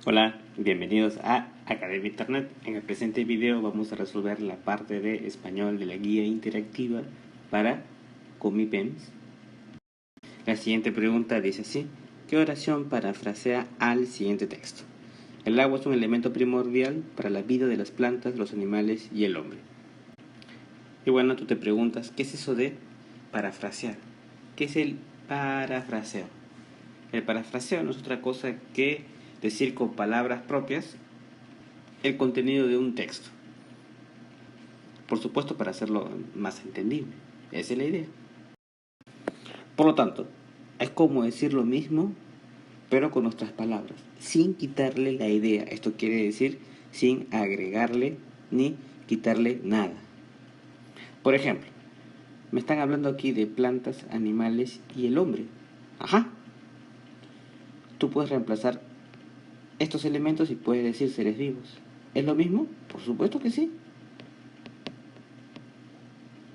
Hola, bienvenidos a Academia Internet. En el presente video vamos a resolver la parte de español de la guía interactiva para Comipems. La siguiente pregunta dice así: ¿qué oración parafrasea al siguiente texto? El agua es un elemento primordial para la vida de las plantas, los animales y el hombre. Y bueno, tú te preguntas, ¿qué es eso de parafrasear? ¿Qué es el parafraseo? El parafraseo no es otra cosa que decir con palabras propias el contenido de un texto. Por supuesto, para hacerlo más entendible. Esa es la idea. Por lo tanto, es como decir lo mismo, pero con nuestras palabras, sin quitarle la idea. Esto quiere decir sin agregarle ni quitarle nada. Por ejemplo, me están hablando aquí de plantas, animales y el hombre. Ajá. Tú puedes reemplazar estos elementos y puedes decir seres vivos. ¿Es lo mismo? Por supuesto que sí.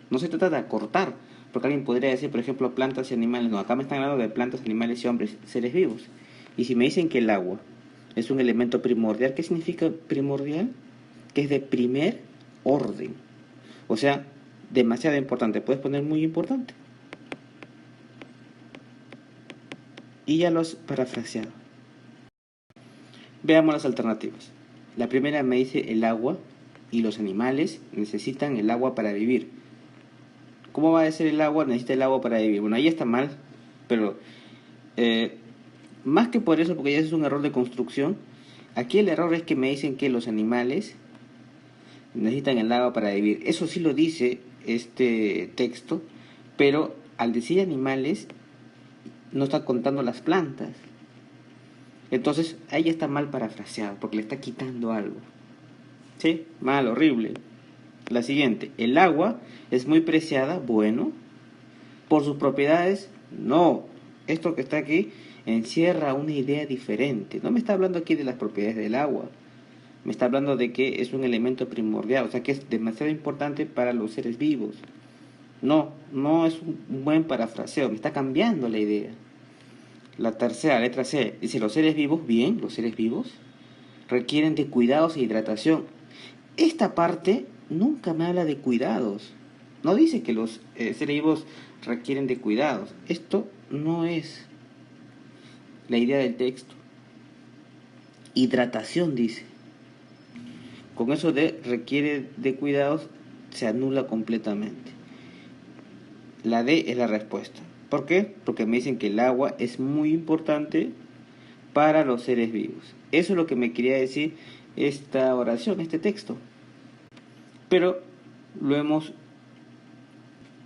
No se trata de acortar, porque alguien podría decir, por ejemplo, plantas y animales. No, acá me están hablando de plantas, animales y hombres, seres vivos. Y si me dicen que el agua es un elemento primordial, ¿qué significa primordial? Que es de primer orden. O sea, demasiado importante. Puedes poner muy importante. Y ya lo has parafraseado. Veamos las alternativas. La primera me dice el agua y los animales necesitan el agua para vivir. ¿Cómo va a ser el agua? Necesita el agua para vivir. Bueno, ahí está mal, pero más que por eso, porque ya es un error de construcción, aquí el error es que me dicen que los animales necesitan el agua para vivir. Eso sí lo dice este texto, pero al decir animales no está contando las plantas. Entonces ahí está mal parafraseado, porque le está quitando algo. ¿Sí? Mal, horrible. La siguiente, el agua es muy preciada, bueno. Por sus propiedades, no. Esto que está aquí encierra una idea diferente. No me está hablando aquí de las propiedades del agua. Me está hablando de que es un elemento primordial, o sea que es demasiado importante para los seres vivos. No es un buen parafraseo, me está cambiando la idea. La tercera, letra C, dice los seres vivos, bien, los seres vivos requieren de cuidados e hidratación. Esta parte nunca me habla de cuidados. No dice que los seres vivos requieren de cuidados. Esto no es la idea del texto. Hidratación dice. Con eso de requiere de cuidados se anula completamente. La D es la respuesta. ¿Por qué? Porque me dicen que el agua es muy importante para los seres vivos. Eso es lo que me quería decir esta oración, este texto. Pero lo hemos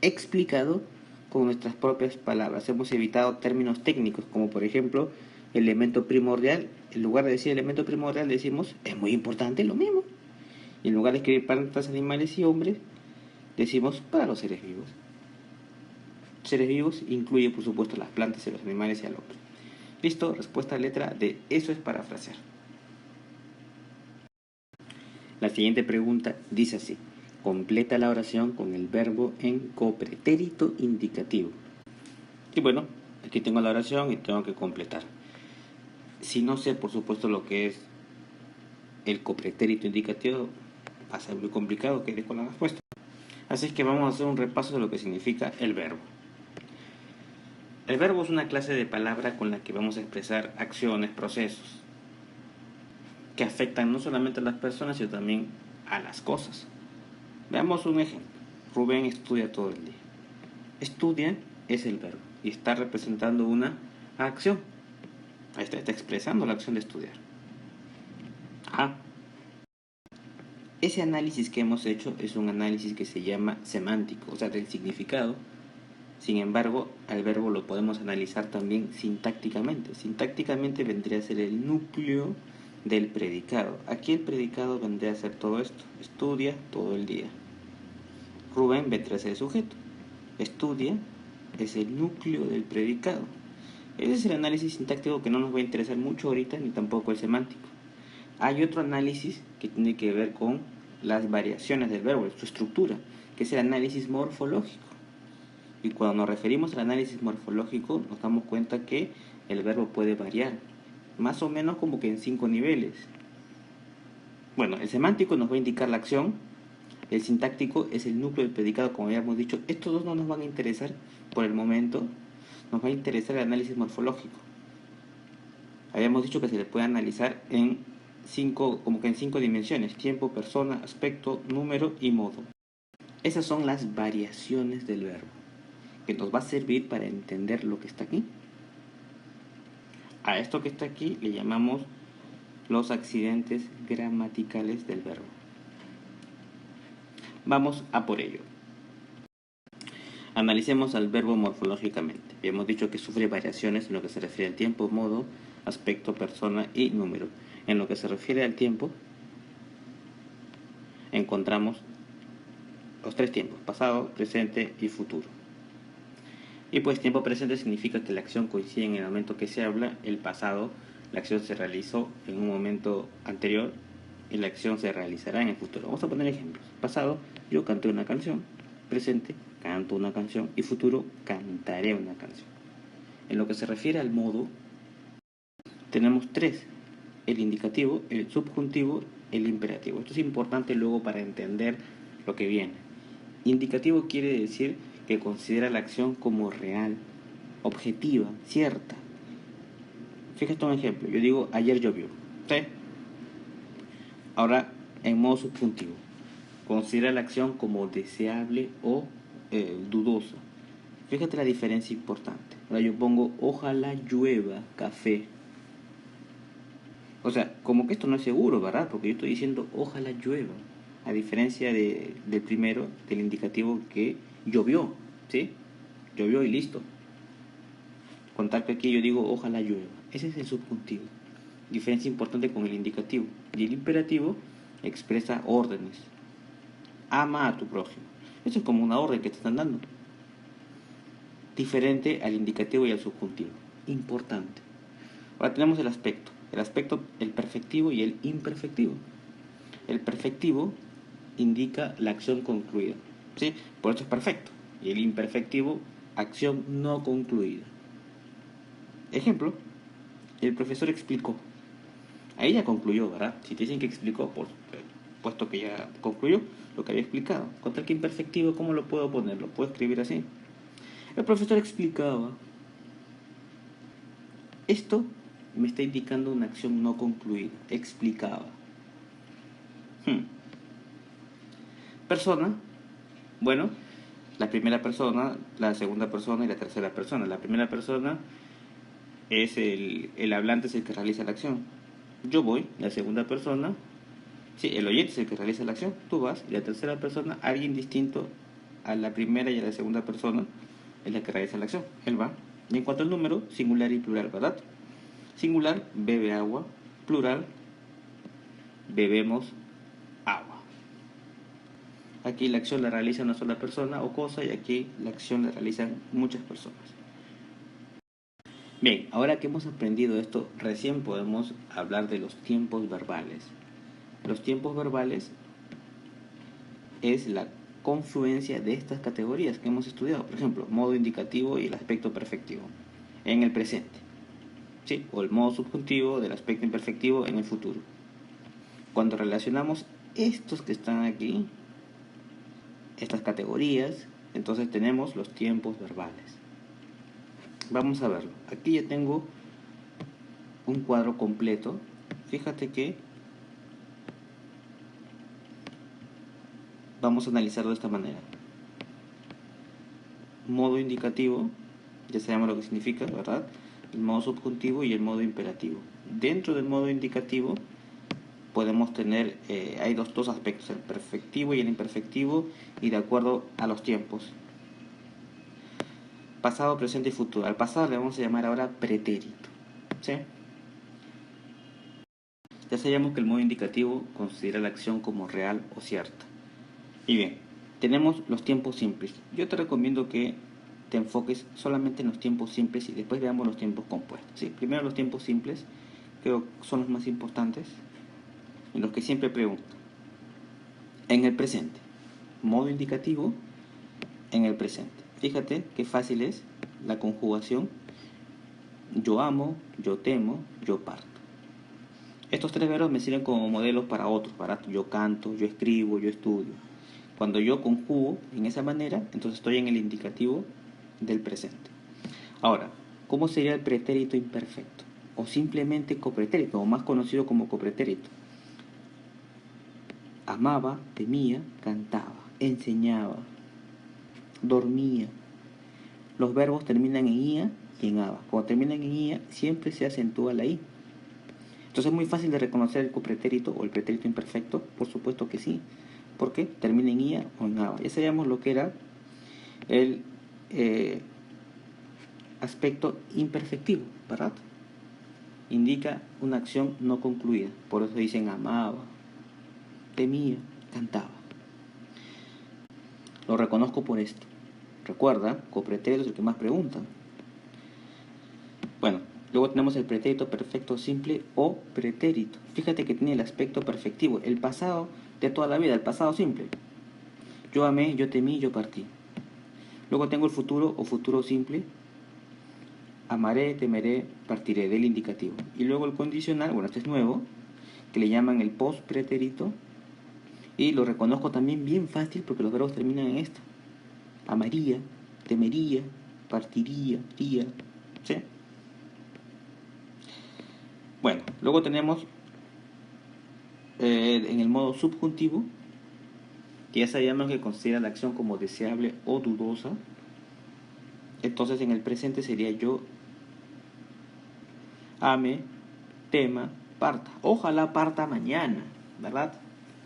explicado con nuestras propias palabras. Hemos evitado términos técnicos, como por ejemplo elemento primordial. En lugar de decir elemento primordial decimos es muy importante, lo mismo. Y en lugar de escribir plantas, animales y hombres, decimos para los seres vivos. Seres vivos incluye por supuesto las plantas y los animales y al hombre. Listo, respuesta letra D. Eso es parafrasear. La siguiente pregunta dice así: completa la oración con el verbo en copretérito indicativo. Y bueno, aquí tengo la oración y tengo que completar. Si no sé, por supuesto, lo que es el copretérito indicativo, va a ser muy complicado que dé con la respuesta. Así es que vamos a hacer un repaso de lo que significa el verbo. El verbo es una clase de palabra con la que vamos a expresar acciones, procesos, que afectan no solamente a las personas, sino también a las cosas. Veamos un ejemplo. Rubén estudia todo el día. Estudia es el verbo y está representando una acción. Ahí está expresando la acción de estudiar. Ese análisis que hemos hecho es un análisis que se llama semántico, o sea, del significado. Sin embargo, al verbo lo podemos analizar también sintácticamente. Sintácticamente vendría a ser el núcleo del predicado. Aquí el predicado vendría a ser todo esto. Estudia todo el día. Rubén vendría a ser el sujeto. Estudia es el núcleo del predicado. Ese es el análisis sintáctico que no nos va a interesar mucho ahorita, ni tampoco el semántico. Hay otro análisis que tiene que ver con las variaciones del verbo, su estructura, que es el análisis morfológico. Y cuando nos referimos al análisis morfológico, nos damos cuenta que el verbo puede variar. más o menos como que en 5 niveles. Bueno, el semántico nos va a indicar la acción, el sintáctico es el núcleo del predicado, como habíamos dicho. Estos dos no nos van a interesar por el momento, nos va a interesar el análisis morfológico. Habíamos dicho que se le puede analizar en 5, como que en 5 dimensiones: tiempo, persona, aspecto, número y modo. Esas son las variaciones del verbo, que nos va a servir para entender lo que está aquí. A esto que está aquí le llamamos los accidentes gramaticales del verbo. Vamos a por ello. Analicemos al verbo morfológicamente. Hemos dicho que sufre variaciones en lo que se refiere al tiempo, modo, aspecto, persona y número. En lo que se refiere al tiempo, encontramos los 3 tiempos: pasado, presente y futuro. Y pues tiempo presente significa que la acción coincide en el momento que se habla. El pasado, la acción se realizó en un momento anterior y la acción se realizará en el futuro. Vamos a poner ejemplos. Pasado, yo canté una canción. Presente, canto una canción. Y futuro, cantaré una canción. En lo que se refiere al modo, tenemos 3: el indicativo, el subjuntivo, el imperativo. Esto es importante luego para entender lo que viene. Indicativo quiere decir que considera la acción como real, objetiva, cierta. Fíjate un ejemplo. Yo digo, ayer llovió. ¿Sí? Ahora, en modo subjuntivo, considera la acción como deseable o dudosa. Fíjate la diferencia importante. Ahora yo pongo, ojalá llueva café. O sea, como que esto no es seguro, ¿verdad? Porque yo estoy diciendo, ojalá llueva. A diferencia del primero, del indicativo, que llovió. ¿Sí? Llovió y listo. Contar que aquí yo digo, ojalá llueva. Ese es el subjuntivo. Diferencia importante con el indicativo. Y el imperativo expresa órdenes. Ama a tu prójimo. Eso es como una orden que te están dando. Diferente al indicativo y al subjuntivo. Importante. Ahora tenemos el aspecto. El aspecto, el perfectivo y el imperfectivo. El perfectivo indica la acción concluida. ¿Sí? Por eso es perfecto. Y el imperfectivo, acción no concluida. Ejemplo, el profesor explicó. Ahí ya concluyó, ¿verdad? Si te dicen que explicó, puesto que ya concluyó lo que había explicado. Con tal que imperfectivo, ¿cómo lo puedo poner? Lo puedo escribir así. El profesor explicaba. Esto me está indicando una acción no concluida. Explicaba. Persona. Bueno, la primera persona, la segunda persona y la tercera persona. La primera persona es el hablante, es el que realiza la acción. Yo voy, la segunda persona, sí, el oyente es el que realiza la acción, tú vas, y la tercera persona, alguien distinto a la primera y a la segunda persona, es la que realiza la acción, él va. Y en cuanto al número, singular y plural, ¿verdad? Singular, bebe agua; plural, bebemos agua. Aquí la acción la realiza una sola persona o cosa, y aquí la acción la realizan muchas personas. Bien, ahora que hemos aprendido esto, recién podemos hablar de los tiempos verbales. Los tiempos verbales es la confluencia de estas categorías que hemos estudiado. Por ejemplo, modo indicativo y el aspecto perfectivo en el presente. ¿Sí? O el modo subjuntivo del aspecto imperfectivo en el futuro. Cuando relacionamos estos que están aquí, estas categorías, entonces tenemos los tiempos verbales. Vamos a verlo. Aquí ya tengo un cuadro completo. Fíjate que vamos a analizarlo de esta manera. Modo indicativo, ya sabemos lo que significa, ¿verdad? El modo subjuntivo y el modo imperativo. Dentro del modo indicativo podemos tener, hay dos aspectos, el perfectivo y el imperfectivo, y de acuerdo a los tiempos. Pasado, presente y futuro. Al pasado le vamos a llamar ahora pretérito. ¿Sí? Ya sabemos que el modo indicativo considera la acción como real o cierta. Y bien, tenemos los tiempos simples. Yo te recomiendo que te enfoques solamente en los tiempos simples y después veamos los tiempos compuestos. ¿Sí? Primero los tiempos simples, creo que son los más importantes, en los que siempre pregunto. En el presente, modo indicativo en el presente. Fíjate qué fácil es la conjugación. yo amo, yo temo, yo parto. Estos tres verbos me sirven como modelos para otros, para yo canto, yo escribo, yo estudio. Cuando yo conjugo en esa manera, entonces estoy en el indicativo del presente. Ahora, ¿cómo sería el pretérito imperfecto? O simplemente copretérito, o más conocido como copretérito. Amaba, temía, cantaba, enseñaba, dormía. Los verbos terminan en ia y en aba. Cuando terminan en ia, siempre se acentúa la i. Entonces es muy fácil de reconocer el copretérito o el pretérito imperfecto. Por supuesto que sí. ¿Por qué? Termina en ia o en aba. Ya sabíamos lo que era el aspecto imperfectivo, ¿verdad? Indica una acción no concluida. Por eso dicen amaba, temía, cantaba. Lo reconozco por esto. Recuerda, copretérito es el que más preguntan. Bueno, luego tenemos el pretérito perfecto simple o pretérito. Fíjate que tiene el aspecto perfectivo, el pasado de toda la vida, el pasado simple. Yo amé, yo temí, yo partí. Luego tengo el futuro o futuro simple. Amaré, temeré, partiré, del indicativo. Y luego el condicional, bueno, este es nuevo, que le llaman el postpretérito. Y lo reconozco también bien fácil porque los verbos terminan en esto. Amaría, temería, partiría, iría, ¿sí? Bueno, luego tenemos en el modo subjuntivo, que ya sabíamos que considera la acción como deseable o dudosa. Entonces en el presente sería yo ame, tema, parta. Ojalá parta mañana, ¿verdad?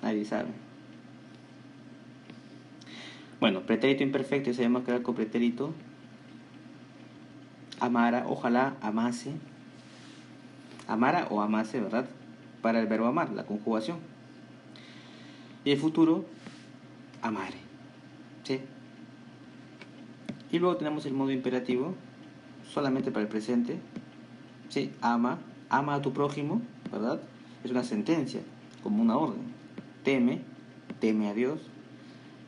Nadie sabe. Bueno, pretérito imperfecto, ya sabemos que era el copretérito. Amara, ojalá, amase. Amara o amase, ¿verdad? Para el verbo amar, la conjugación. Y el futuro, amare. ¿Sí? Y luego tenemos el modo imperativo, solamente para el presente. ¿Sí? Ama, ama a tu prójimo, ¿verdad? Es una sentencia, como una orden. Teme, teme a Dios,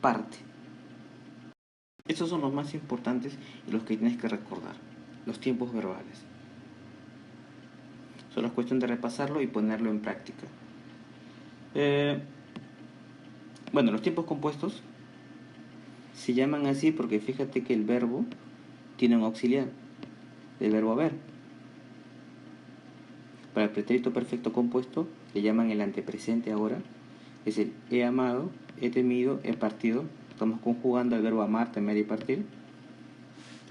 parte. Estos son los más importantes y los que tienes que recordar, los tiempos verbales. Solo es cuestión de repasarlo y ponerlo en práctica. Bueno, los tiempos compuestos se llaman así porque fíjate que el verbo tiene un auxiliar, el verbo haber. Para el pretérito perfecto compuesto le llaman el antepresente ahora, es el he amado, he temido, he partido. Estamos conjugando el verbo amar, temer y partir.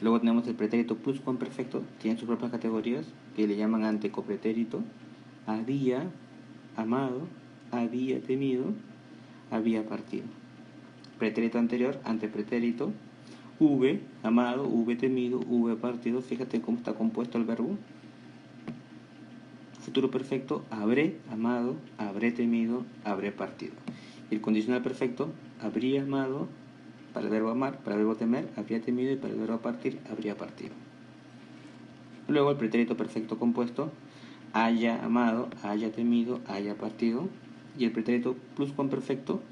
Luego tenemos el pretérito pluscuamperfecto, tiene sus propias categorías que le llaman antecopretérito. Había amado, había temido, había partido. Pretérito anterior, antepretérito. Hube amado, hube temido, hube partido. Fíjate cómo está compuesto el verbo. Futuro perfecto, habré amado, habré temido, habré partido. Y el condicional perfecto, habría amado, para el verbo amar, para el verbo temer, habría temido, y para el verbo partir, habría partido. Luego el pretérito perfecto compuesto, haya amado, haya temido, haya partido. Y el pretérito pluscuamperfecto,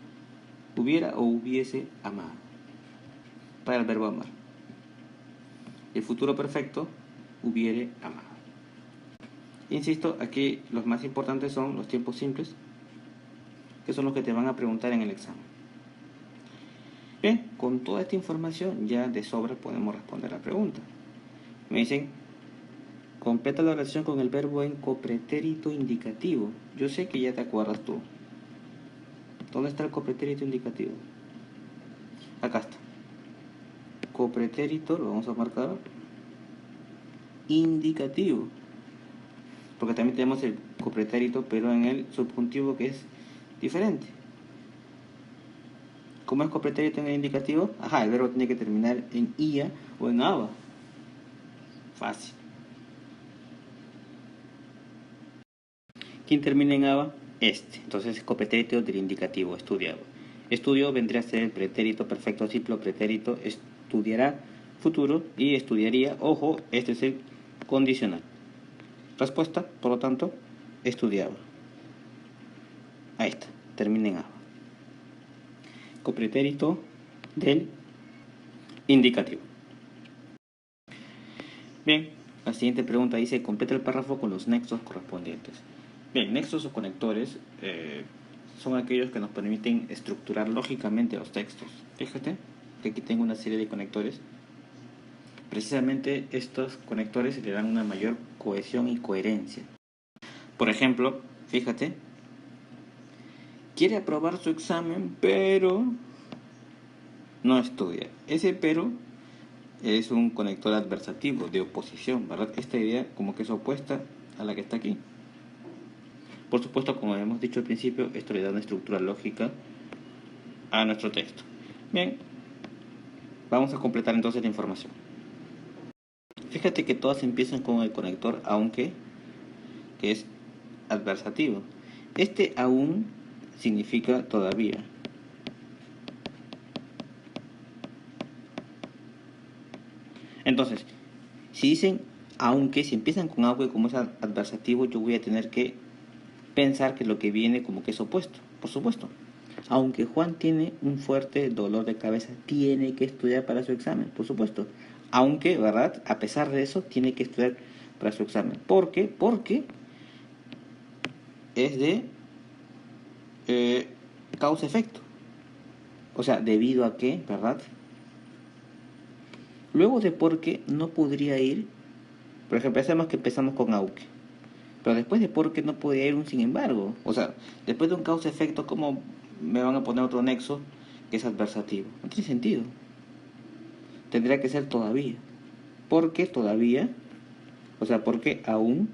hubiera o hubiese amado, para el verbo amar. El futuro perfecto, hubiere amado. Insisto, aquí los más importantes son los tiempos simples, que son los que te van a preguntar en el examen. Bien, con toda esta información ya de sobra podemos responder la pregunta. Me dicen, completa la oración con el verbo en copretérito indicativo. Yo sé que ya te acuerdas tú. ¿Dónde está el copretérito indicativo? Acá está. Copretérito, lo vamos a marcar, indicativo. Porque también tenemos el copretérito, pero en el subjuntivo, que es diferente. ¿Cómo es copretérito en el indicativo? Ajá, el verbo tiene que terminar en ia o en aba. Fácil. ¿Quién termina en aba? Este. Entonces es copretérito del indicativo, estudiado. Estudio vendría a ser el pretérito perfecto simple o pretérito estudiará futuro y estudiaría. Ojo, este es el condicional. Respuesta, por lo tanto, estudiaba. Ahí está, termina en aba. Copretérito del indicativo. Bien, La siguiente pregunta dice, completa el párrafo con los nexos correspondientes. Bien, nexos o conectores son aquellos que nos permiten estructurar lógicamente los textos. Fíjate que aquí tengo una serie de conectores. Precisamente estos conectores le dan una mayor cohesión y coherencia. Por ejemplo, fíjate, quiere aprobar su examen, pero no estudia. Ese pero es un conector adversativo, de oposición, ¿verdad? Esta idea como que es opuesta a la que está aquí. Por supuesto, como hemos dicho al principio, esto le da una estructura lógica a nuestro texto. Bien, vamos a completar entonces la información. Fíjate que todas empiezan con el conector aunque, que es adversativo. Este aún significa todavía. Entonces, si dicen aunque, si empiezan con aunque como es adversativo, yo voy a tener que pensar que lo que viene como que es opuesto, por supuesto. Aunque Juan tiene un fuerte dolor de cabeza, tiene que estudiar para su examen, por supuesto. Aunque, ¿verdad? A pesar de eso, tiene que estudiar para su examen. ¿Por qué? Porque es de causa-efecto. O sea, debido a que, ¿verdad? Luego de porque no podría ir, por ejemplo, sabemos que empezamos con aunque. Pero después de porque no podría ir un sin embargo. O sea, después de un causa-efecto, ¿cómo me van a poner otro nexo que es adversativo? No tiene sentido. Tendría que ser todavía. Porque todavía, o sea, porque aún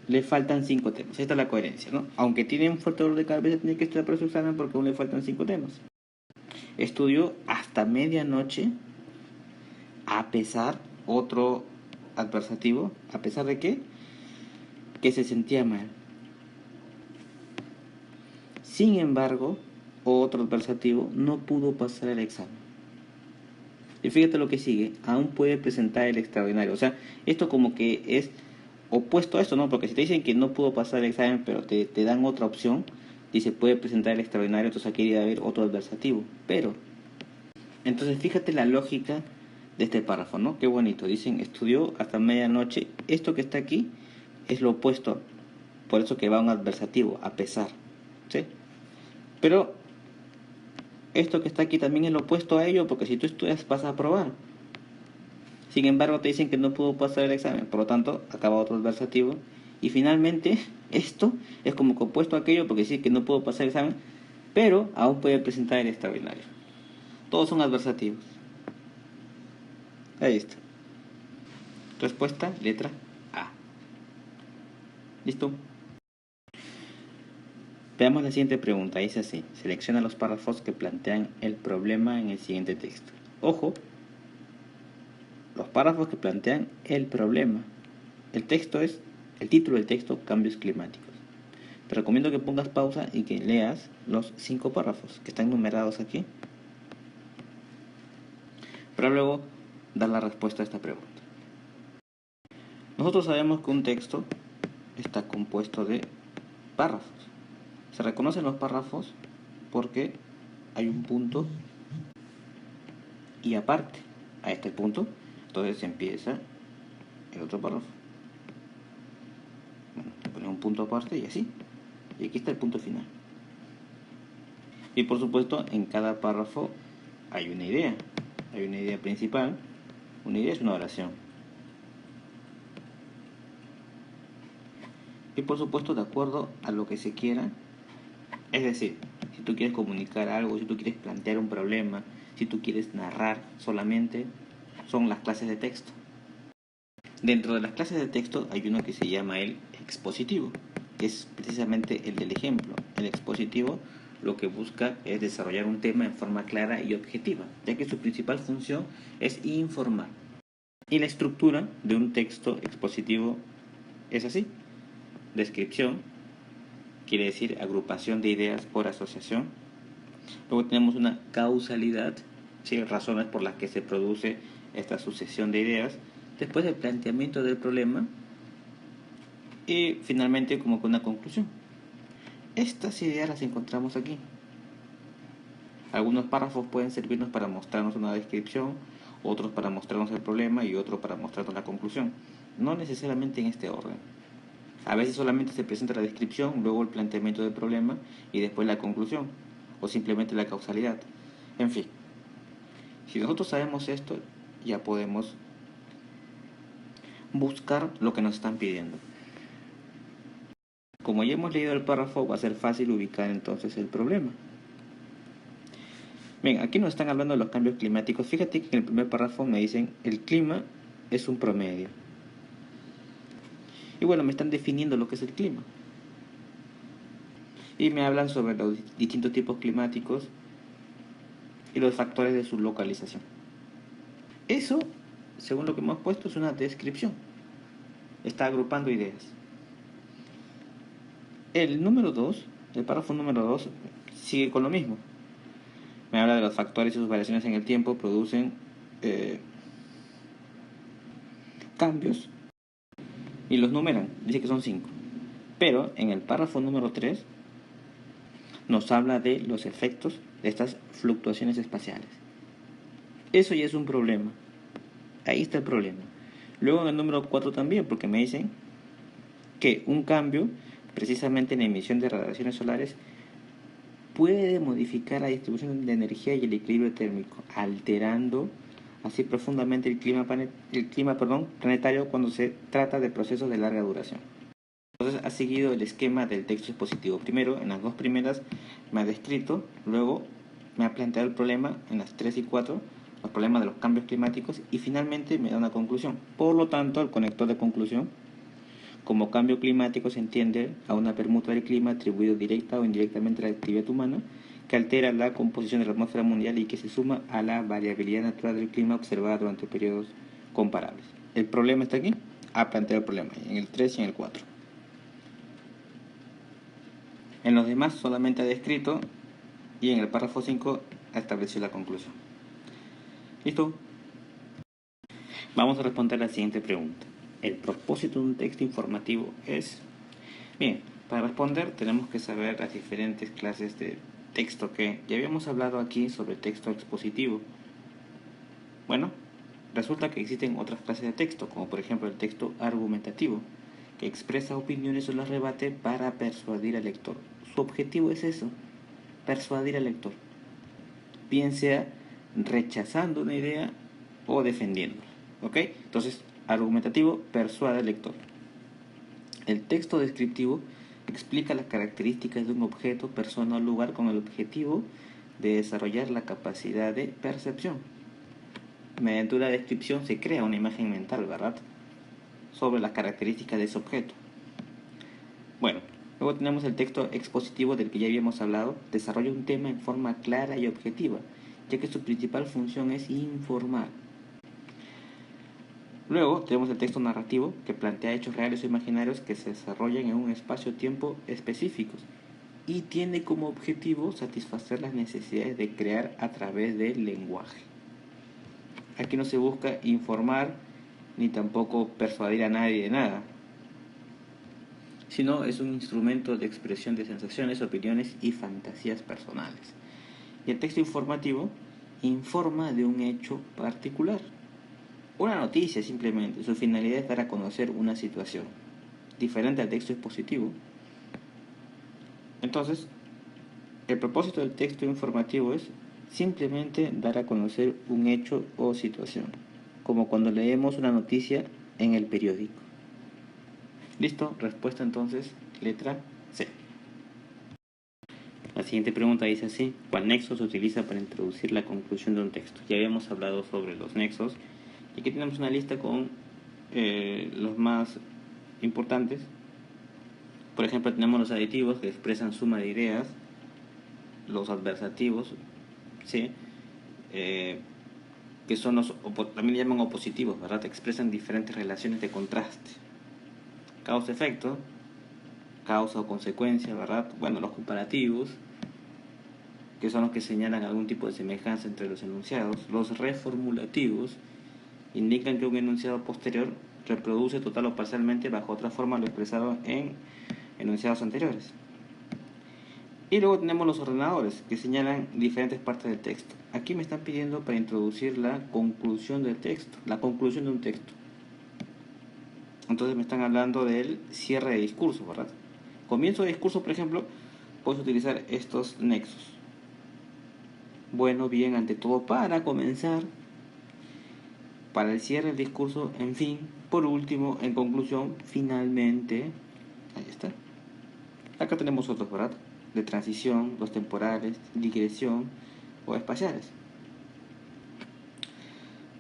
le faltan 5 temas. Esta es la coherencia, ¿no? Aunque tiene un fuerte dolor de cabeza, tiene que estudiar para su examen porque aún le faltan 5 temas. Estudió hasta medianoche, a pesar, otro adversativo, ¿a pesar de qué? Que se sentía mal. Sin embargo, otro adversativo, no pudo pasar el examen. Y fíjate lo que sigue, aún puede presentar el extraordinario. O sea, esto como que es opuesto a esto, ¿no? Porque si te dicen que no pudo pasar el examen, pero te dan otra opción, dice puede presentar el extraordinario, entonces aquí debe haber otro adversativo. Pero, entonces fíjate la lógica de este párrafo, ¿no? Qué bonito. Dicen, estudió hasta medianoche. Esto que está aquí es lo opuesto. Por eso que va un adversativo, a pesar. ¿Sí? Pero esto que está aquí también es lo opuesto a ello, porque si tú estudias vas a aprobar. Sin embargo, te dicen que no pudo pasar el examen, por lo tanto, acaba otro adversativo. Y finalmente, esto es como que opuesto a aquello, porque dice que no pudo pasar el examen, pero aún puede presentar el extraordinario. Todos son adversativos. Ahí está. Respuesta, letra A. ¿Listo? Veamos la siguiente pregunta. Dice así. Selecciona los párrafos que plantean el problema en el siguiente texto. Ojo, los párrafos que plantean el problema. El título del texto, cambios climáticos. Te recomiendo que pongas pausa y que leas los 5 párrafos que están numerados aquí, para luego dar la respuesta a esta pregunta. Nosotros sabemos que un texto está compuesto de párrafos. Se reconocen los párrafos porque hay un punto y aparte a este punto, entonces empieza el otro párrafo. Bueno, le pones un punto aparte y así. Y aquí está el punto final. Y por supuesto, en cada párrafo hay una idea. Hay una idea principal. Una idea es una oración. Y por supuesto, de acuerdo a lo que se quiera. Es decir, si tú quieres comunicar algo, si tú quieres plantear un problema, si tú quieres narrar solamente, son las clases de texto. Dentro de las clases de texto hay uno que se llama el expositivo, que es precisamente el del ejemplo. El expositivo lo que busca es desarrollar un tema en forma clara y objetiva, ya que su principal función es informar. Y la estructura de un texto expositivo es así. Descripción, quiere decir agrupación de ideas por asociación. Luego tenemos una causalidad, ¿sí? Razones por las que se produce esta sucesión de ideas. Después del planteamiento del problema y finalmente como con una conclusión. Estas ideas las encontramos aquí. Algunos párrafos pueden servirnos para mostrarnos una descripción, otros para mostrarnos el problema y otro para mostrarnos la conclusión. No necesariamente en este orden. A veces solamente se presenta la descripción, luego el planteamiento del problema y después la conclusión, o simplemente la causalidad. En fin, si nosotros sabemos esto, ya podemos buscar lo que nos están pidiendo. Como ya hemos leído el párrafo, va a ser fácil ubicar entonces el problema. Bien, aquí nos están hablando de los cambios climáticos. Fíjate que en el primer párrafo me dicen el clima es un promedio. Y bueno, me están definiendo lo que es el clima. Y me hablan sobre los distintos tipos climáticos y los factores de su localización. Eso, según lo que hemos puesto, es una descripción. Está agrupando ideas. El número 2, el párrafo número 2, sigue con lo mismo. Me habla de los factores y sus variaciones en el tiempo producen cambios y los numeran, dice que son 5. Pero en el párrafo número 3 nos habla de los efectos de estas fluctuaciones espaciales. Eso ya es un problema. Ahí está el problema. Luego en el número 4 también, porque me dicen que un cambio, precisamente en la emisión de radiaciones solares, puede modificar la distribución de energía y el equilibrio térmico, alterando así profundamente el clima planetario cuando se trata de procesos de larga duración. Entonces ha seguido el esquema del texto expositivo. Primero, en las dos primeras me ha descrito, luego me ha planteado el problema en las 3 y 4, los problemas de los cambios climáticos, y finalmente me da una conclusión. Por lo tanto, el conector de conclusión, como cambio climático, se entiende a una permuta del clima atribuido directa o indirectamente a la actividad humana que altera la composición de la atmósfera mundial y que se suma a la variabilidad natural del clima observada durante periodos comparables. El problema está aquí, ha planteado el problema, en el 3 y en el 4. En los demás solamente ha descrito y en el párrafo 5 ha establecido la conclusión. ¿Listo? Vamos a responder la siguiente pregunta. ¿El propósito de un texto informativo es? Bien, para responder tenemos que saber las diferentes clases de texto que ya habíamos hablado aquí sobre texto expositivo. Bueno, resulta que existen otras clases de texto, como por ejemplo el texto argumentativo, que expresa opiniones o las rebate para persuadir al lector. Su objetivo es eso, persuadir al lector, bien sea rechazando una idea o defendiéndola. ¿Ok? Entonces, argumentativo persuade al lector. El texto descriptivo explica las características de un objeto, persona o lugar con el objetivo de desarrollar la capacidad de percepción. Mediante una descripción se crea una imagen mental, ¿verdad?, sobre las características de ese objeto. Bueno, luego tenemos el texto expositivo del que ya habíamos hablado. Desarrolla un tema en forma clara y objetiva, ya que su principal función es informar. Luego tenemos el texto narrativo, que plantea hechos reales o imaginarios que se desarrollan en un espacio-tiempo específicos y tiene como objetivo satisfacer las necesidades de crear a través del lenguaje. Aquí no se busca informar ni tampoco persuadir a nadie de nada, sino es un instrumento de expresión de sensaciones, opiniones y fantasías personales. Y el texto informativo informa de un hecho particular, una noticia simplemente. Su finalidad es dar a conocer una situación, diferente al texto expositivo. Entonces, el propósito del texto informativo es simplemente dar a conocer un hecho o situación, como cuando leemos una noticia en el periódico. ¿Listo? Respuesta entonces, letra C. La siguiente pregunta dice así: ¿cuál nexo se utiliza para introducir la conclusión de un texto? Ya habíamos hablado sobre los nexos y aquí tenemos una lista con los más importantes. Por ejemplo, tenemos los aditivos que expresan suma de ideas, los adversativos, ¿sí? Que son también llaman opositivos, ¿verdad? Expresan diferentes relaciones de contraste. Causa-efecto, causa o consecuencia, ¿verdad? Bueno, los comparativos, que son los que señalan algún tipo de semejanza entre los enunciados. Los reformulativos indican que un enunciado posterior reproduce total o parcialmente bajo otra forma lo expresado en enunciados anteriores. Y luego tenemos los ordenadores que señalan diferentes partes del texto. Aquí me están pidiendo para introducir la conclusión del texto, la conclusión de un texto. Entonces me están hablando del cierre de discurso, ¿verdad? Comienzo de discurso, por ejemplo, puedes utilizar estos nexos. Bueno, bien, ante todo, para comenzar, para el cierre del discurso, en fin, por último, en conclusión, finalmente. Ahí está. Acá tenemos otros, ¿verdad? De transición, los temporales, digresión o espaciales.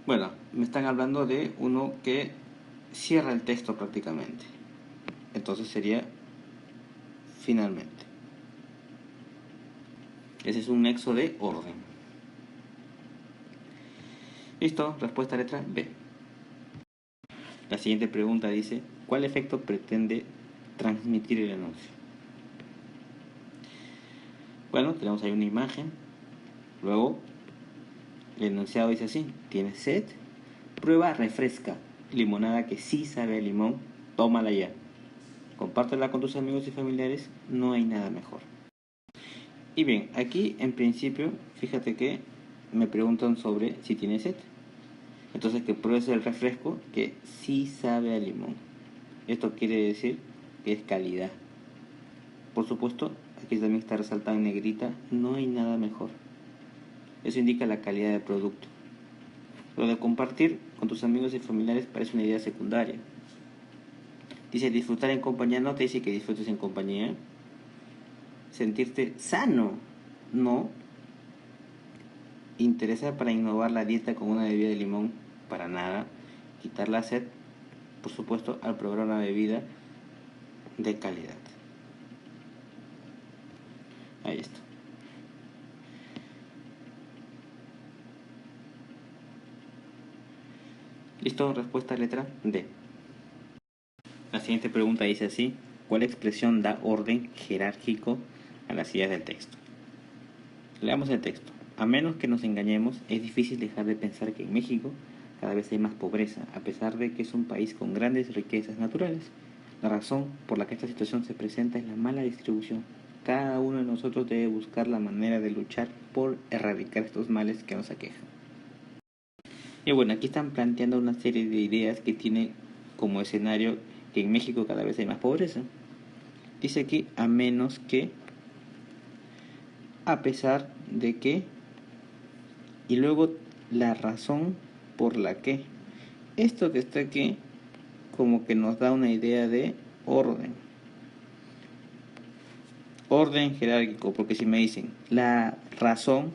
Bueno, me están hablando de uno que cierra el texto prácticamente. Entonces sería finalmente. Ese es un nexo de orden. Listo, respuesta letra B. La siguiente pregunta dice, ¿cuál efecto pretende transmitir el anuncio? Bueno, tenemos ahí una imagen. Luego, el enunciado dice así, ¿tienes sed? Prueba refresca, limonada que sí sabe a limón, tómala ya. Compártela con tus amigos y familiares, no hay nada mejor. Y bien, aquí en principio, fíjate que me preguntan sobre si tienes sed. Entonces que pruebes el refresco que sí sabe a limón. Esto quiere decir que es calidad. Por supuesto, aquí también está resaltado en negrita, no hay nada mejor. Eso indica la calidad del producto. Lo de compartir con tus amigos y familiares parece una idea secundaria. Dice disfrutar en compañía, no te dice que disfrutes en compañía. Sentirte sano, no. Interesar para innovar la dieta con una bebida de limón, para nada. Quitar la sed, por supuesto, al probar una bebida de calidad. Ahí está. Listo, respuesta letra D. La siguiente pregunta dice así, ¿cuál expresión da orden jerárquico a las ideas del texto? Leamos el texto. A menos que nos engañemos, es difícil dejar de pensar que en México cada vez hay más pobreza, a pesar de que es un país con grandes riquezas naturales. La razón por la que esta situación se presenta es la mala distribución. Cada uno de nosotros debe buscar la manera de luchar por erradicar estos males que nos aquejan. Y bueno, aquí están planteando una serie de ideas que tiene como escenario que en México cada vez hay más pobreza. Dice aquí, a menos que, a pesar de que, y luego la razón por la que. Esto que está aquí como que nos da una idea de orden. Orden jerárquico, porque si me dicen la razón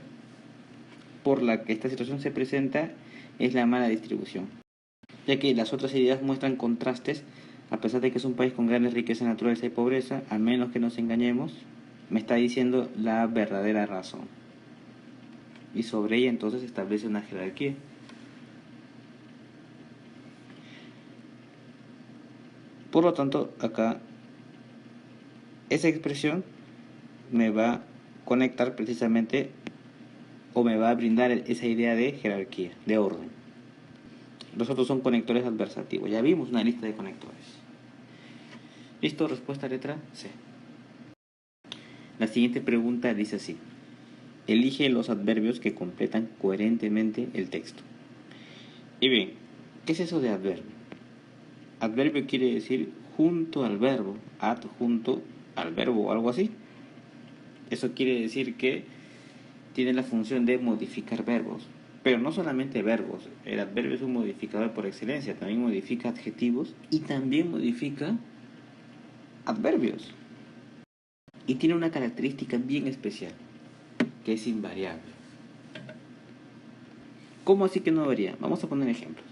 por la que esta situación se presenta es la mala distribución, ya que las otras ideas muestran contrastes. A pesar de que es un país con grandes riquezas naturales y pobreza, a menos que nos engañemos, me está diciendo la verdadera razón. Y sobre ella entonces establece una jerarquía. Por lo tanto, acá esa expresión me va a conectar precisamente o me va a brindar esa idea de jerarquía, de orden. Los otros son conectores adversativos. Ya vimos una lista de conectores. Listo, respuesta letra C. La siguiente pregunta dice así. Elige los adverbios que completan coherentemente el texto. Y bien, ¿qué es eso de adverbio? Adverbio quiere decir junto al verbo, adjunto al verbo o algo así. Eso quiere decir que tiene la función de modificar verbos. Pero no solamente verbos, el adverbio es un modificador por excelencia, también modifica adjetivos y también modifica adverbios. Y tiene una característica bien especial, que es invariable. ¿Cómo así que no varía? Vamos a poner ejemplos.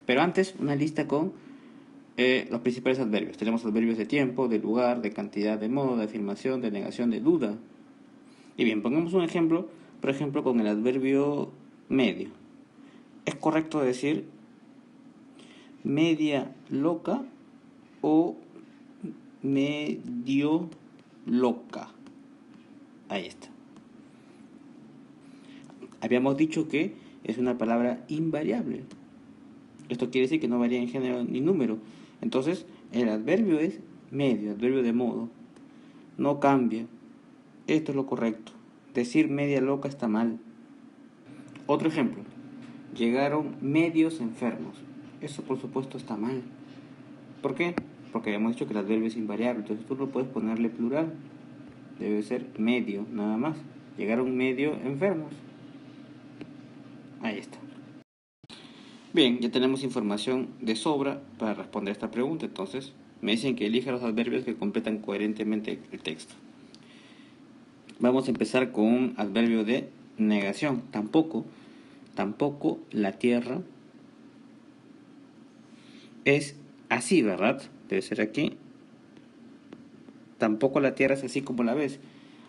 Pero antes, una lista con los principales adverbios. Tenemos adverbios de tiempo, de lugar, de cantidad, de modo, de afirmación, de negación, de duda. Y bien, pongamos un ejemplo, por ejemplo, con el adverbio medio. ¿Es correcto decir media loca o medio loca? Ahí está. Habíamos dicho que es una palabra invariable. Esto quiere decir que no varía en género ni número. Entonces, el adverbio es medio, adverbio de modo. no cambia. Esto es lo correcto. Decir media loca está mal. Otro ejemplo. Llegaron medios enfermos. Eso por supuesto está mal. ¿Por qué? Porque habíamos dicho que el adverbio es invariable. Entonces tú no puedes ponerle plural. Debe ser medio, nada más. Llegaron medio enfermos. Ahí está. Bien, ya tenemos información de sobra para responder esta pregunta. Entonces, me dicen que elija los adverbios que completan coherentemente el texto. Vamos a empezar con un adverbio de negación. Tampoco la tierra es así, ¿verdad? Debe ser aquí. Tampoco la tierra es así como la ves.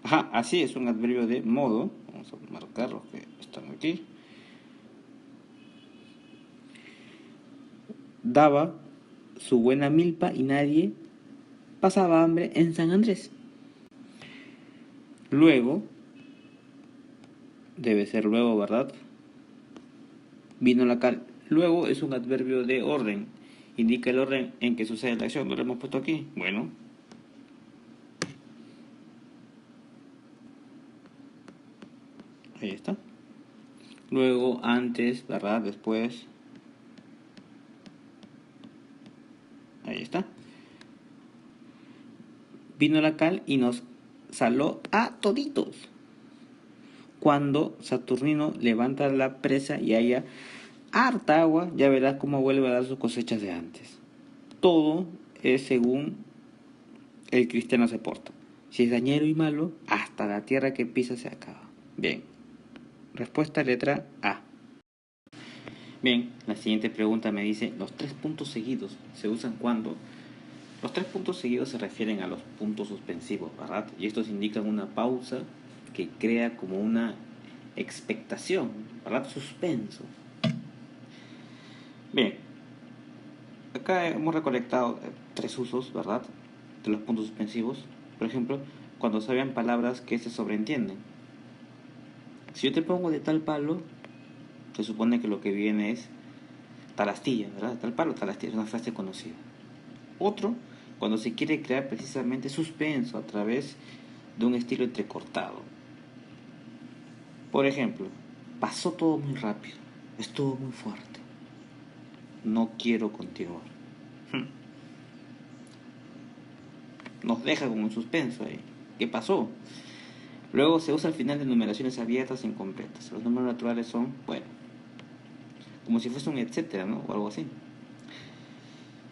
Ajá, así es un adverbio de modo. Vamos a marcar los que están aquí. Daba su buena milpa y nadie pasaba hambre en San Andrés. Luego, debe ser luego, ¿verdad? Vino la cal. Luego es un adverbio de orden. Indica el orden en que sucede la acción. ¿Lo hemos puesto aquí? Bueno. Ahí está. Luego, antes, ¿verdad? Después. Ahí está. Vino la cal y nos saló a toditos. Cuando Saturnino levanta la presa y haya harta agua, ya verás cómo vuelve a dar sus cosechas de antes. Todo es según el cristiano se porta. Si es dañero y malo, hasta la tierra que pisa se acaba. Bien. Respuesta letra A. Bien, la siguiente pregunta me dice, los 3 puntos seguidos se usan cuando... Los 3 puntos seguidos se refieren a los puntos suspensivos, ¿verdad? Y estos indican una pausa que crea como una expectación, ¿verdad? Suspenso. Bien, acá hemos recolectado 3 usos, ¿verdad? De los puntos suspensivos. Por ejemplo, cuando se habían palabras que se sobreentienden. Si yo te pongo de tal palo, se supone que lo que viene es tal astilla, ¿verdad? Tal palo, tal astilla, es una frase conocida. Otro, cuando se quiere crear precisamente suspenso a través de un estilo entrecortado. Por ejemplo, pasó todo muy rápido, estuvo muy fuerte. No quiero continuar. Nos deja como un suspenso ahí. ¿Qué pasó? Luego se usa al final de numeraciones abiertas e incompletas. Los números naturales son, bueno, como si fuese un etcétera, ¿no? O algo así.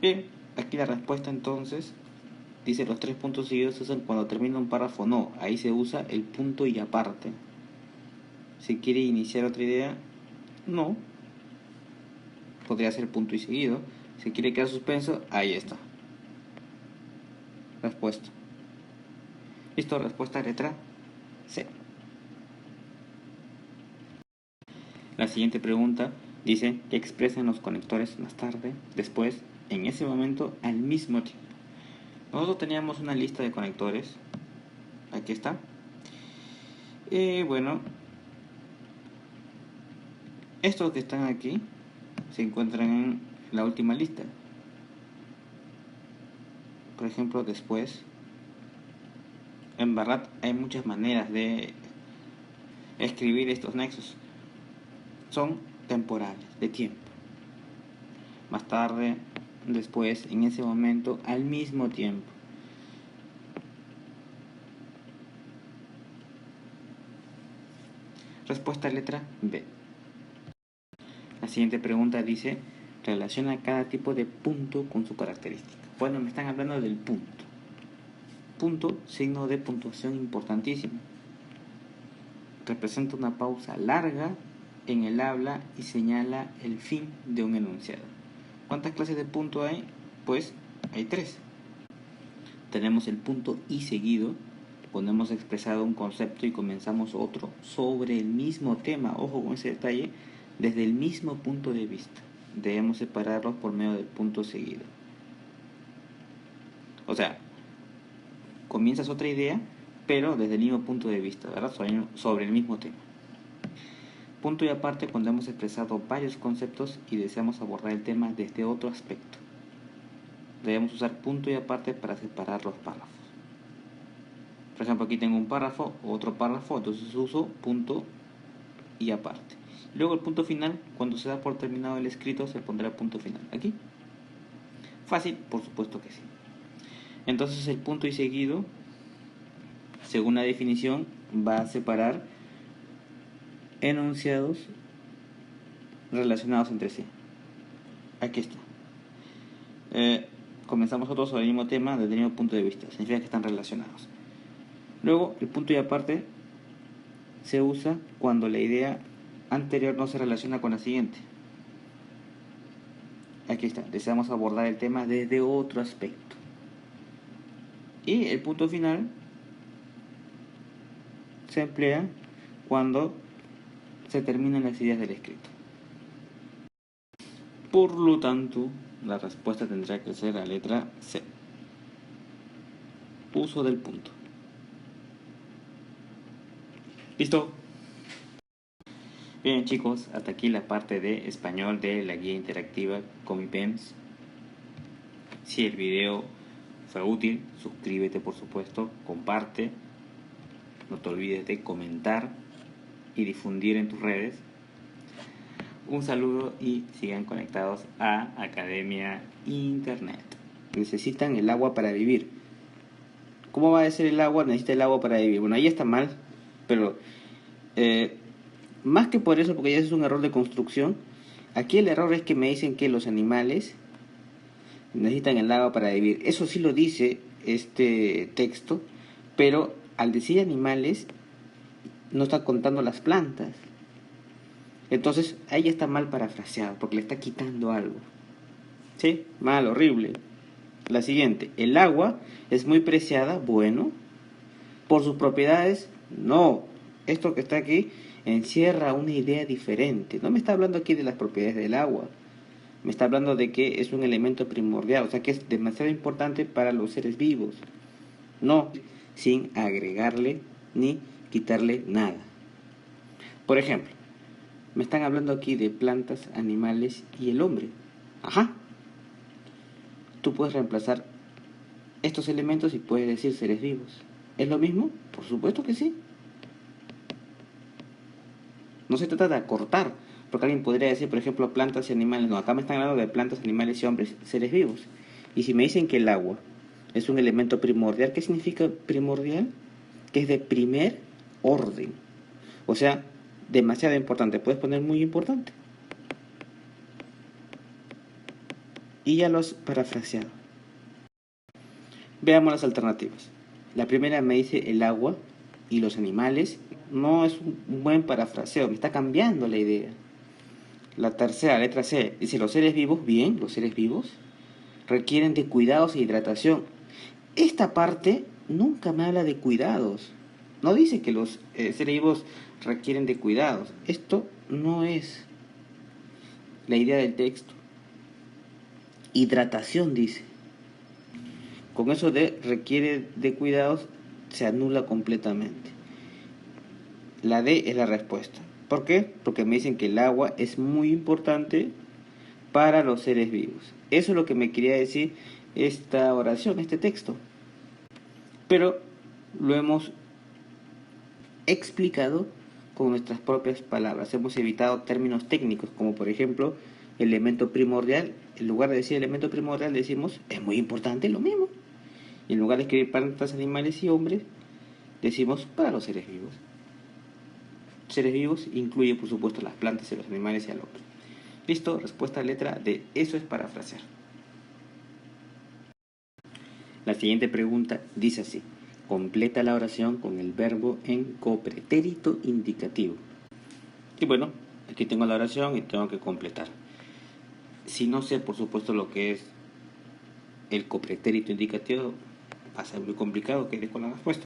Bien, aquí la respuesta entonces dice los 3 puntos seguidos se usan cuando termina un párrafo. No, ahí se usa el punto y aparte. Si quiere iniciar otra idea, no. Podría ser punto y seguido. Si quiere crear suspenso, ahí está. Respuesta. Listo, respuesta letra C. La siguiente pregunta dice que expresan los conectores más tarde, después, en ese momento, al mismo tiempo. Nosotros teníamos una lista de conectores. Aquí está. Bueno, estos que están aquí se encuentran en la última lista. Por ejemplo, después. En verdad hay muchas maneras de escribir estos nexos. Son temporales, de tiempo. Más tarde, después, en ese momento, al mismo tiempo. Respuesta letra B. La siguiente pregunta dice, relaciona cada tipo de punto con su característica. Bueno, me están hablando del punto. Punto, signo de puntuación importantísimo. Representa una pausa larga en el habla y señala el fin de un enunciado. ¿Cuántas clases de punto hay? Pues hay 3. Tenemos el punto y seguido. Ponemos expresado un concepto y comenzamos otro sobre el mismo tema. Ojo con ese detalle. Desde el mismo punto de vista. Debemos separarlos por medio del punto seguido. O sea, comienzas otra idea, pero desde el mismo punto de vista, ¿verdad? Sobre el mismo tema. Punto y aparte cuando hemos expresado varios conceptos y deseamos abordar el tema desde otro aspecto. Debemos usar punto y aparte para separar los párrafos. Por ejemplo, aquí tengo un párrafo, otro párrafo, entonces uso punto y aparte. Luego el punto final, cuando se da por terminado el escrito, se pondrá punto final. Aquí. Fácil, por supuesto que sí. Entonces el punto y seguido, según la definición, va a separar enunciados relacionados entre sí. Aquí está. Comenzamos nosotros sobre el mismo tema desde el mismo punto de vista. Significa que están relacionados. Luego, el punto y aparte se usa cuando la idea anterior no se relaciona con la siguiente. Aquí está. Deseamos abordar el tema desde otro aspecto. Y el punto final se emplea cuando se terminan las ideas del escrito. Por lo tanto, la respuesta tendrá que ser la letra C. Uso del punto. ¿Listo? Bien chicos, hasta aquí la parte de español de la guía interactiva ComiPens. Si el video fue útil, suscríbete por supuesto, comparte, no te olvides de comentar y difundir en tus redes. Un saludo y sigan conectados a Academia Internet. Necesitan el agua para vivir. ¿Cómo va a ser el agua? Necesita el agua para vivir. Bueno, ahí está mal, pero más que por eso, porque ya es un error de construcción, aquí el error es que me dicen que los animales necesitan el agua para vivir. Eso sí lo dice este texto, pero al decir animales no está contando las plantas. Entonces ahí está mal parafraseado, porque le está quitando algo. ¿Sí? Mal, horrible. La siguiente, el agua es muy preciada, bueno. Por sus propiedades, no. Esto que está aquí encierra una idea diferente. No me está hablando aquí de las propiedades del agua. Me está hablando de que es un elemento primordial, o sea que es demasiado importante para los seres vivos. No, sin agregarle ni quitarle nada. Por ejemplo, me están hablando aquí de plantas, animales y el hombre. Ajá. Tú puedes reemplazar estos elementos y puedes decir seres vivos. ¿Es lo mismo? Por supuesto que sí. No se trata de acortar, porque alguien podría decir, por ejemplo, plantas y animales. No, acá me están hablando de plantas, animales y hombres, seres vivos. Y si me dicen que el agua es un elemento primordial, ¿qué significa primordial? Que es de primer orden. O sea, demasiado importante. Puedes poner muy importante. Y ya lo has parafraseado. Veamos las alternativas. La primera me dice el agua y los animales. No es un buen parafraseo, me está cambiando la idea. La tercera, letra C, dice los seres vivos. Bien, los seres vivos requieren de cuidados e hidratación. Esta parte nunca me habla de cuidados. No dice que los seres vivos requieren de cuidados. Esto no es la idea del texto. Hidratación dice. Con eso de requiere de cuidados se anula completamente. La D es la respuesta. ¿Por qué? Porque me dicen que el agua es muy importante para los seres vivos. Eso es lo que me quería decir esta oración, este texto. Pero lo hemos explicado con nuestras propias palabras. Hemos evitado términos técnicos, como por ejemplo, elemento primordial. En lugar de decir elemento primordial, decimos, es muy importante, lo mismo. Y en lugar de escribir plantas, animales y hombres, decimos para los seres vivos. Seres vivos incluye, por supuesto, las plantas y los animales y al hombre. Listo, respuesta letra D. Eso es parafrasear. La siguiente pregunta dice así. Completa la oración con el verbo en copretérito indicativo. Y bueno, aquí tengo la oración y tengo que completar. Si no sé, por supuesto, lo que es el copretérito indicativo, va a ser muy complicado que dé con la respuesta.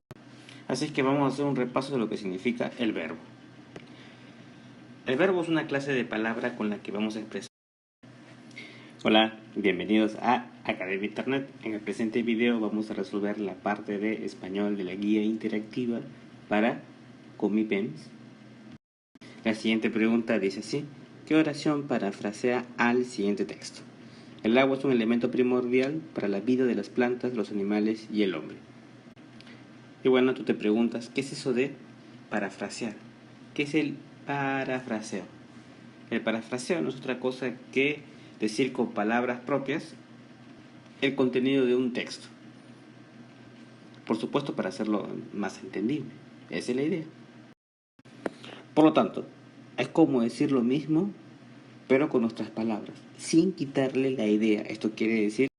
Así es que vamos a hacer un repaso de lo que significa el verbo. El verbo es una clase de palabra con la que vamos a expresar. Hola, bienvenidos a Academia Internet. En el presente video vamos a resolver la parte de español de la guía interactiva para ComiPens. La siguiente pregunta dice así: ¿qué oración parafrasea al siguiente texto? El agua es un elemento primordial para la vida de las plantas, los animales y el hombre. Y bueno, tú te preguntas, ¿qué es eso de parafrasear? ¿Qué es el parafraseo? El parafraseo no es otra cosa que decir con palabras propias el contenido de un texto. Por supuesto, para hacerlo más entendible. Esa es la idea. Por lo tanto, es como decir lo mismo, pero con nuestras palabras, sin quitarle la idea. Esto quiere decir